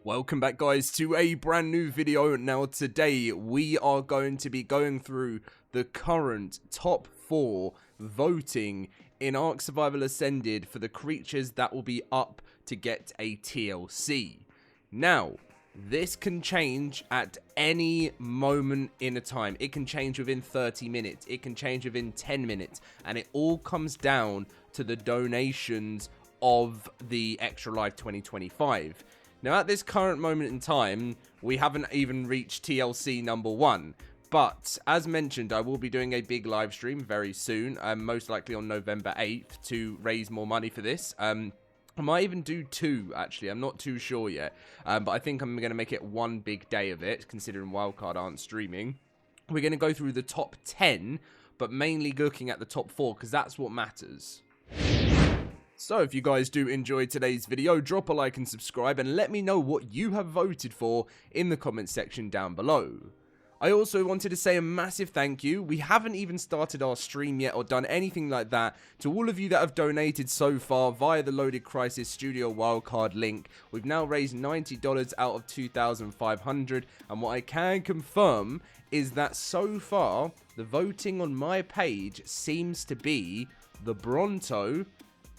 Welcome back, guys, to a brand new video. Now today we are going to be going through the current top 4 voting in Ark Survival Ascended for the creatures that will be up to get a TLC. Now, this can change at any moment in a time. It can change within 30 minutes. It can change within 10 minutes. And it all comes down to the donations of the Extra Life 2025. Now, at this current moment in time, we haven't even reached TLC number 1. But, as mentioned, I will be doing a big live stream very soon, most likely on November 8th, to raise more money for this. I might even do 2, actually. I'm not too sure yet. But I think I'm going to make it one big day of it, considering Wildcard aren't streaming. We're going to go through the top 10, but mainly looking at the top 4, because that's what matters. So if you guys do enjoy today's video, drop a like and subscribe, and let me know what you have voted for in the comment section down below. I also wanted to say a massive thank you. We haven't even started our stream yet or done anything like that. To all of you that have donated so far via the LoadedCrysis Studio Wildcard link, we've now raised $90 out of 2,500, and what I can confirm is that so far, the voting on my page seems to be the Bronto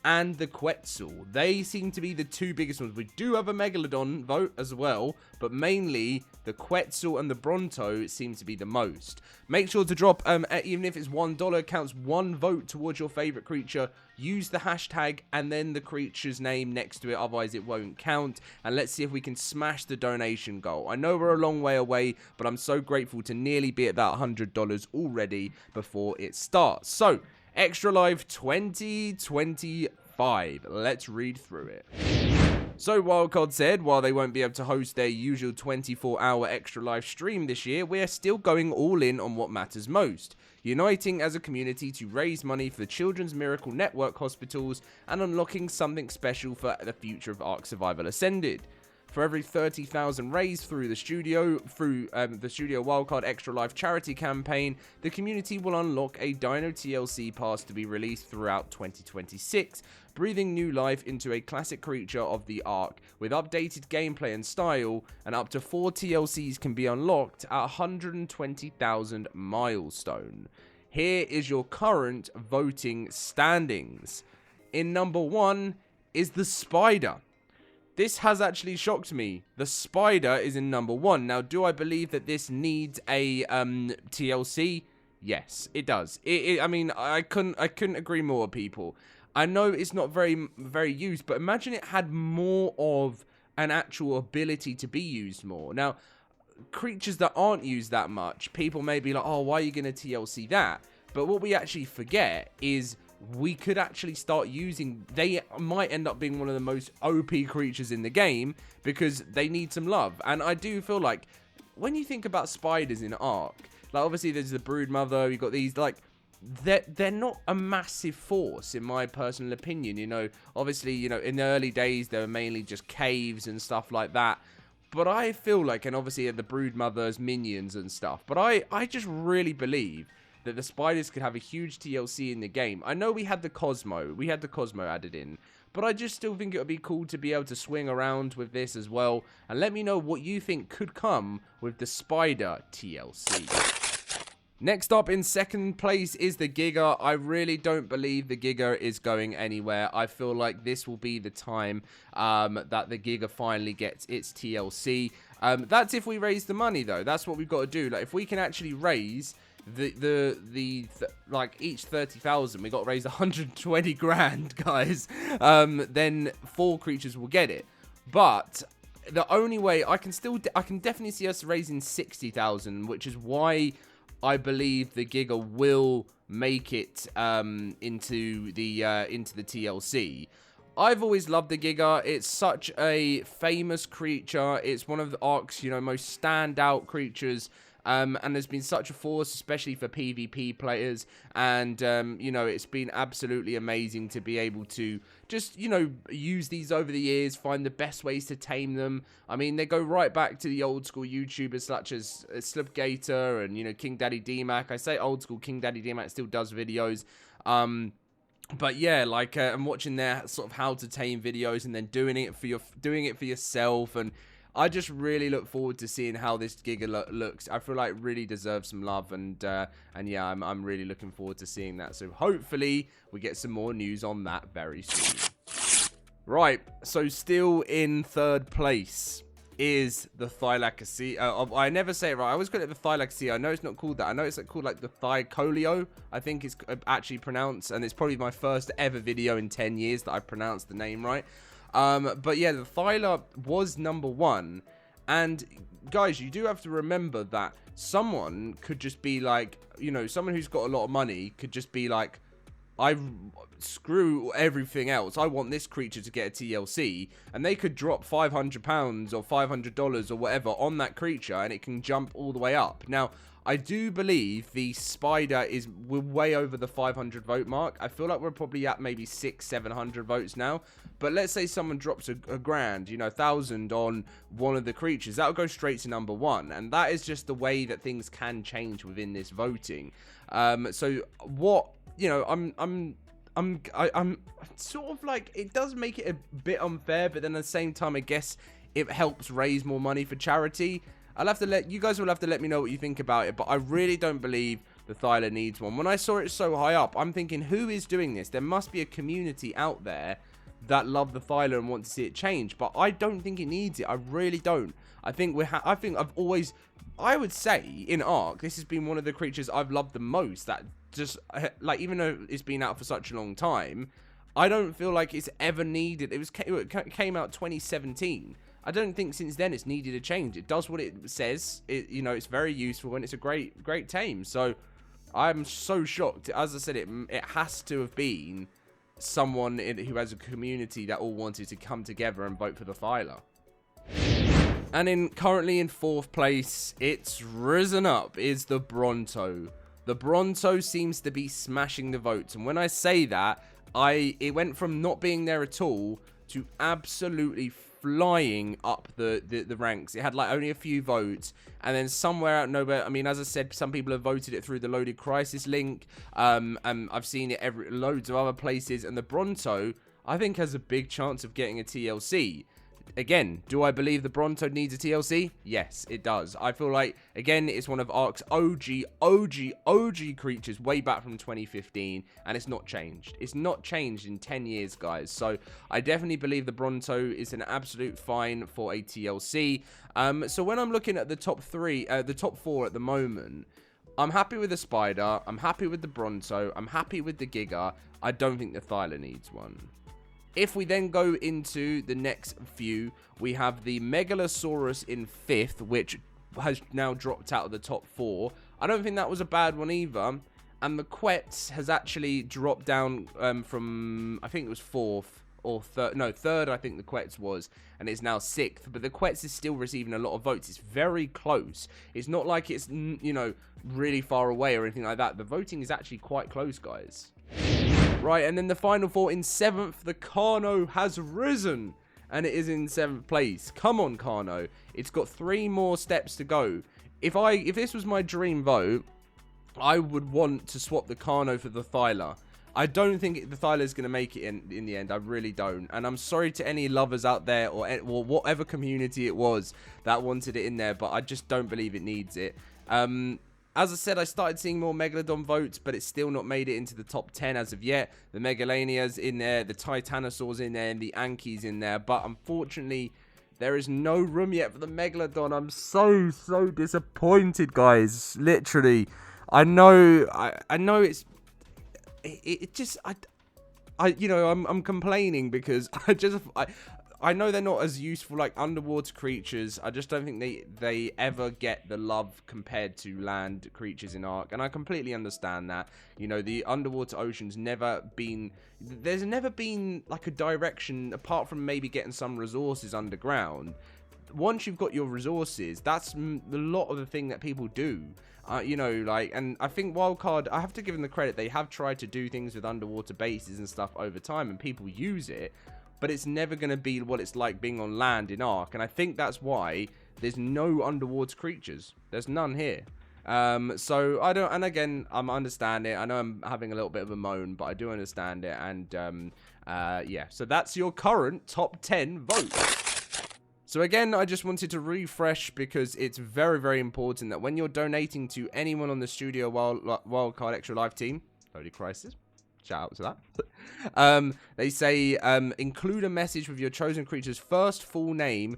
and the Quetzal. They seem to be the 2 biggest ones. We do have a Megalodon vote as well, but mainly the Quetzal and the Bronto seem to be the most. Make sure to drop, even if it's $1, counts 1 vote towards your favorite creature. Use the hashtag and then the creature's name next to it, otherwise it won't count. And let's see if we can smash the donation goal. I know we're a long way away, but I'm so grateful to nearly be at that $100 already before it starts. So, Extra Life 2025. Let's read through it. So Wildcard said, while they won't be able to host their usual 24-hour Extra Life stream this year, we're still going all in on what matters most. Uniting as a community to raise money for the Children's Miracle Network hospitals and unlocking something special for the future of Ark Survival Ascended. For every 30,000 raised through the studio Wildcard Extra Life charity campaign, the community will unlock a Dino TLC pass to be released throughout 2026, breathing new life into a classic creature of the Ark with updated gameplay and style, and up to 4 TLCs can be unlocked at 120,000 milestone. Here is your current voting standings. In number 1 is the Spider. This has actually shocked me. The Spider is in number 1. Now, do I believe that this needs a TLC? Yes, it does. I mean, I couldn't agree more, people. I know it's not very used, but imagine it had more of an actual ability to be used more. Now, creatures that aren't used that much, people may be like, oh, why are you going to TLC that? But what we actually forget is we could actually start using, they might end up being one of the most OP creatures in the game because they need some love. And I do feel like when you think about spiders in Ark, like obviously there's the brood mother, you've got these, like they're not a massive force in my personal opinion. You know, obviously, you know, in the early days they were mainly just caves and stuff like that. But I feel like, and obviously the brood mothers, minions and stuff, but I just really believe that the spiders could have a huge TLC in the game. I know we had the Cosmo added in, but I just still think it would be cool to be able to swing around with this as well. And let me know what you think could come with the Spider TLC. Next up in second place is the Giga. I really don't believe the Giga is going anywhere. I feel like this will be the time that the Giga finally gets its TLC. That's if we raise the money, though. That's what we've got to do. Like, if we can actually raise like each 30,000, we got to raise 120 grand, guys. Then 4 creatures will get it. But the only way I can definitely see us raising 60,000, which is why I believe the Giga will make it into the TLC. I've always loved the Giga. It's such a famous creature. It's one of the Ark's, you know, most standout creatures. And there's been such a force, especially for PvP players. And, you know, it's been absolutely amazing to be able to just, you know, use these over the years, find the best ways to tame them. I mean, they go right back to the old school YouTubers such as Slipgator and, you know, King Daddy DMAC. I say old school, King Daddy DMAC still does videos. But yeah, like, I'm watching their sort of how to tame videos and then doing it for yourself. And I just really look forward to seeing how this Giga looks. I feel like it really deserves some love, and yeah, I'm really looking forward to seeing that. So hopefully we get some more news on that very soon. Right, so still in third place is the Thylacacia. I never say it right. I always call it the Thylacacia. I know it's not called that. I know it's called like the Thycolio, I think it's actually pronounced, and it's probably my first ever video in 10 years that I pronounced the name right. But yeah, the Thyla was number 1, and guys, you do have to remember that someone could just be like, you know, someone who's got a lot of money could just be like, I screw everything else. I want this creature to get a TLC, and they could drop £500 or $500 or whatever on that creature, and it can jump all the way up. Now, I do believe the spider is way over the 500 vote mark. I feel like we're probably at maybe 600-700 votes now. But let's say someone drops a grand, you know, 1,000 on one of the creatures. That'll go straight to number 1, and that is just the way that things can change within this voting. So what, you know, I'm sort of like, it does make it a bit unfair, but then at the same time, I guess it helps raise more money for charity. You guys will have to let me know what you think about it, but I really don't believe the Thyla needs one. When I saw it so high up, I'm thinking, who is doing this? There must be a community out there that love the Thyla and want to see it change, but I don't think it needs it. I really don't. I think I would say in ARK, this has been one of the creatures I've loved the most. That just like, even though it's been out for such a long time, I don't feel like it's ever needed. It came out 2017. I don't think since then it's needed a change. It does what it says. You know, it's very useful, and it's a great tame. So I'm so shocked. As I said, it has to have been someone who has a community that all wanted to come together and vote for the Thyla. And currently in 4th place, it's risen up, is the Bronto. The Bronto seems to be smashing the votes, and when I say that, it went from not being there at all to absolutely flying up the ranks. It had like only a few votes, and then somewhere out nowhere, I mean, as I said, some people have voted it through the LoadedCrysis link, and I've seen it loads of other places, and the Bronto, I think, has a big chance of getting a TLC. Again, do I believe the Bronto needs a TLC? Yes, it does. I feel like, again, it's one of ARK's OG creatures way back from 2015, and it's not changed. It's not changed in 10 years, guys. So I definitely believe the Bronto is an absolute fine for a TLC. So when I'm looking at the top 4 at the moment, I'm happy with the Spider, I'm happy with the Bronto, I'm happy with the Giga. I don't think the Thyla needs one. If we then go into the next few, we have the Megalosaurus in 5th, which has now dropped out of the top 4. I don't think that was a bad one either. And the Quetz has actually dropped down from, I think it was 4th or 3rd. No, 3rd I think the Quetz was, and it's now 6th. But the Quetz is still receiving a lot of votes. It's very close. It's not like it's, you know, really far away or anything like that. The voting is actually quite close, guys. Right, and then the final 4 in 7th, the Carno has risen, and it is in 7th place. Come on, Carno. It's got 3 more steps to go. If this was my dream vote, I would want to swap the Carno for the Thyla. I don't think the Thyla is going to make it in the end. I really don't. And I'm sorry to any lovers out there or whatever community it was that wanted it in there, but I just don't believe it needs it. As I said, I started seeing more Megalodon votes, but it's still not made it into the top 10 as of yet. The Megalanias in there, the Titanosaurs in there, and the Ankies in there. But unfortunately, there is no room yet for the Megalodon. I'm so disappointed, guys. Literally. I know I'm complaining because I know they're not as useful like underwater creatures. I just don't think they ever get the love compared to land creatures in ARK, and I completely understand that. You know, the underwater ocean's there's never been like a direction apart from maybe getting some resources underground. Once you've got your resources, that's a lot of the thing that people do. You know, like, and I think Wildcard, I have to give them the credit, they have tried to do things with underwater bases and stuff over time, and people use it. But it's never going to be what it's like being on land in ARK. And I think that's why there's no underwater creatures. There's none here. So I don't, and again, I understand it. I know I'm having a little bit of a moan, but I do understand it. And yeah, so that's your current top 10 votes. So again, I just wanted to refresh because it's very, very important that when you're donating to anyone on the Studio Wildcard Extra Life team, LoadedCrysis, shout out to that. They say include a message with your chosen creature's first full name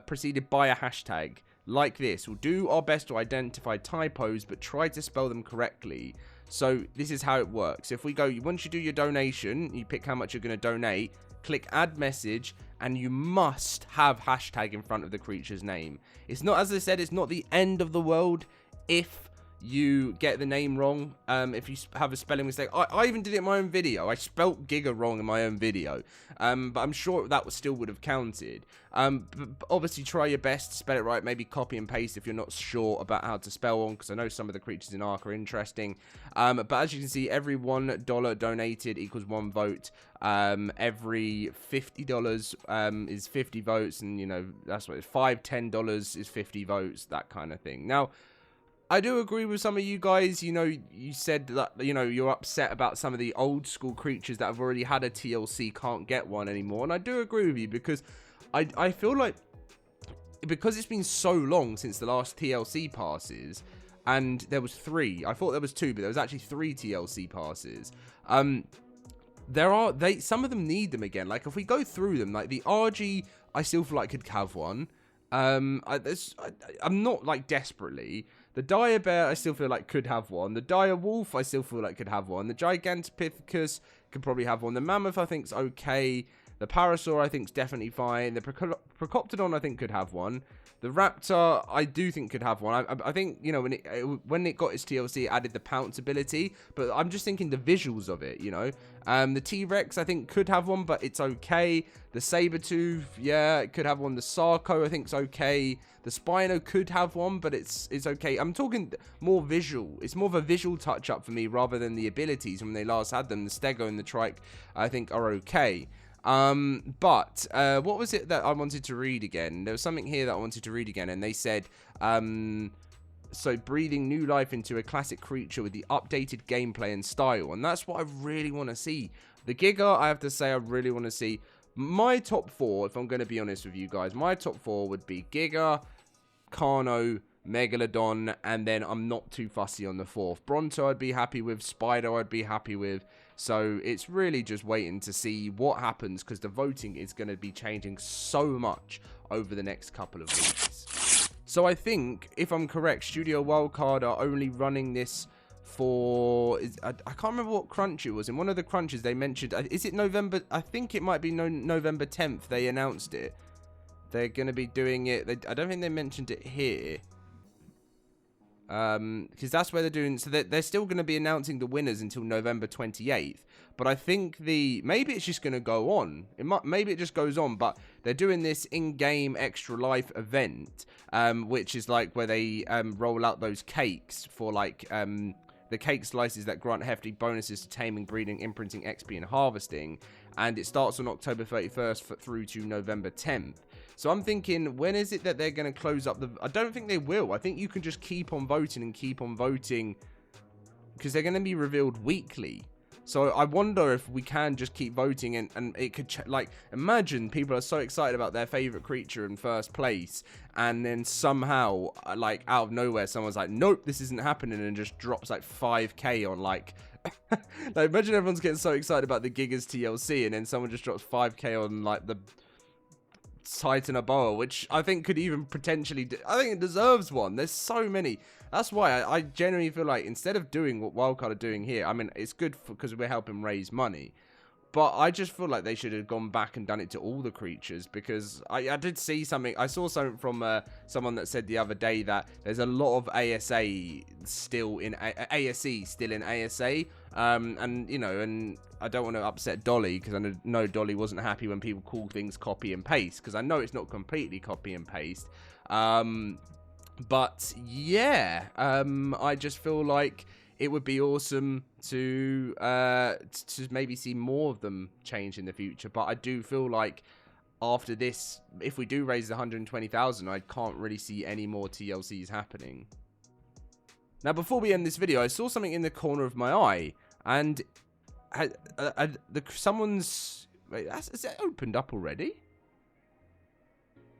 preceded by a hashtag. Like this. We'll do our best to identify typos, but try to spell them correctly. So this is how it works. If we go, once you do your donation, you pick how much you're going to donate, click add message, and you must have hashtag in front of the creature's name. It's not, as I said, it's not the end of the world if you get the name wrong. If you have a spelling mistake, I even did it in my own video. I spelt Giga wrong in my own video, but I'm sure that still would have counted. But obviously try your best to spell it right. Maybe copy and paste if you're not sure about how to spell one, because I know some of the creatures in ARK are interesting. But as you can see, every $1 donated equals 1 vote. Every $50 is 50 votes, and you know that's what it's $10 is 50 votes, that kind of thing. Now, I do agree with some of you guys. You know, you said that, you know, you're upset about some of the old school creatures that have already had a TLC can't get one anymore. And I do agree with you, because I feel like, because it's been so long since the last TLC passes, and there was 3. I thought there was 2, but there was actually 3 TLC passes. Some of them need them again. Like, if we go through them, like the RG, I still feel like could have one. I'm not like desperately. The Dire Bear, I still feel like could have one. The Dire Wolf, I still feel like could have one. The Gigantopithecus could probably have one. The Mammoth, I think's okay. The Parasaur, I think's definitely fine. The Procoptodon, I think could have one. The Raptor, I do think could have one. I think, you know, when it got its TLC, it added the pounce ability. But I'm just thinking the visuals of it, you know. The T-Rex, I think, could have one, but it's okay. The Sabertooth, yeah, it could have one. The Sarco, I think, is okay. The Spino could have one, but it's okay. I'm talking more visual. It's more of a visual touch-up for me rather than the abilities when they last had them. The Stego and the Trike, I think, are okay. But what was it that I wanted to read again? There was something here that I wanted to read again, and they said, so breathing new life into a classic creature with the updated gameplay and style, and that's what I really want to see. The Giga, I have to say, I really want to see. My top 4, if I'm going to be honest with you guys, my top 4 would be Giga, Carno, Megalodon, and then I'm not too fussy on the 4th. Bronto I'd be happy with, Spider I'd be happy with. So it's really just waiting to see what happens, because the voting is going to be changing so much over the next couple of weeks. So I think, if I'm correct, Studio Wildcard are only running this for... I can't remember what crunch it was. In one of the crunches they mentioned... Is it November? I think it might be November 10th they announced it. They're going to be doing it... I don't think they mentioned it here. Because that's where they're doing, so they're still going to be announcing the winners until November 28th, but I think maybe it's just going to go on, maybe it just goes on, but they're doing this in-game Extra Life event, which is like where they roll out those cakes for like the cake slices that grant hefty bonuses to taming, breeding, imprinting, XP, and harvesting, and it starts on October 31st through to November 10th. So I'm thinking, when is it that they're going to close up the... I don't think they will. I think you can just keep on voting and keep on voting, because they're going to be revealed weekly. So I wonder if we can just keep voting, and it could... like, imagine people are so excited about their favorite creature in first place, and then somehow, like, out of nowhere, someone's like, nope, this isn't happening, and just drops, like, 5k on, like... like, imagine everyone's getting so excited about the Gigas TLC, and then someone just drops 5k on, like, the... Titanoboa, which I think could even potentially... I think it deserves one. There's so many. That's why I genuinely feel like, instead of doing what Wildcard are doing here, I mean, it's good because we're helping raise money, but I just feel like they should have gone back and done it to all the creatures, because I did see something. I saw something from someone that said the other day that there's a lot of ASE still in ASA, and you know, and I don't want to upset Dolly, because I know Dolly wasn't happy when people call things copy and paste, because I know it's not completely copy and paste. But yeah, I just feel like it would be awesome to maybe see more of them change in the future. But I do feel like after this, if we do raise 120,000, I can't really see any more TLCs happening. Now, before we end this video, I saw something in the corner of my eye, and someone's... Wait, is it opened up already?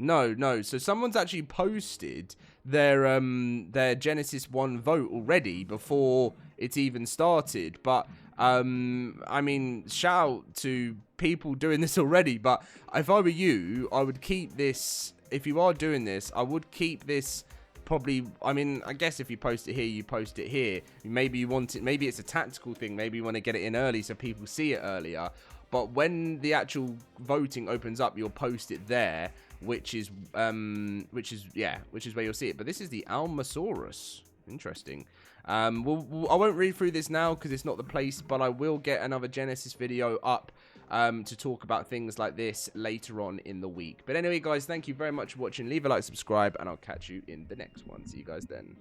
No. So someone's actually posted their Genesis 1 vote already before it's even started. But I mean, shout out to people doing this already. But if I were you, I would keep this. If you are doing this, I would keep this. Probably, I mean, I guess if you post it here, you post it here. Maybe you want it. Maybe it's a tactical thing. Maybe you want to get it in early so people see it earlier. But when the actual voting opens up, you'll post it there, which is where you'll see it. But this is the Almasaurus. Interesting. I won't read through this now because it's not the place, but I will get another Genesis video up to talk about things like this later on in the week. But anyway, guys, thank you very much for watching. Leave a like, subscribe, and I'll catch you in the next one. See you guys then.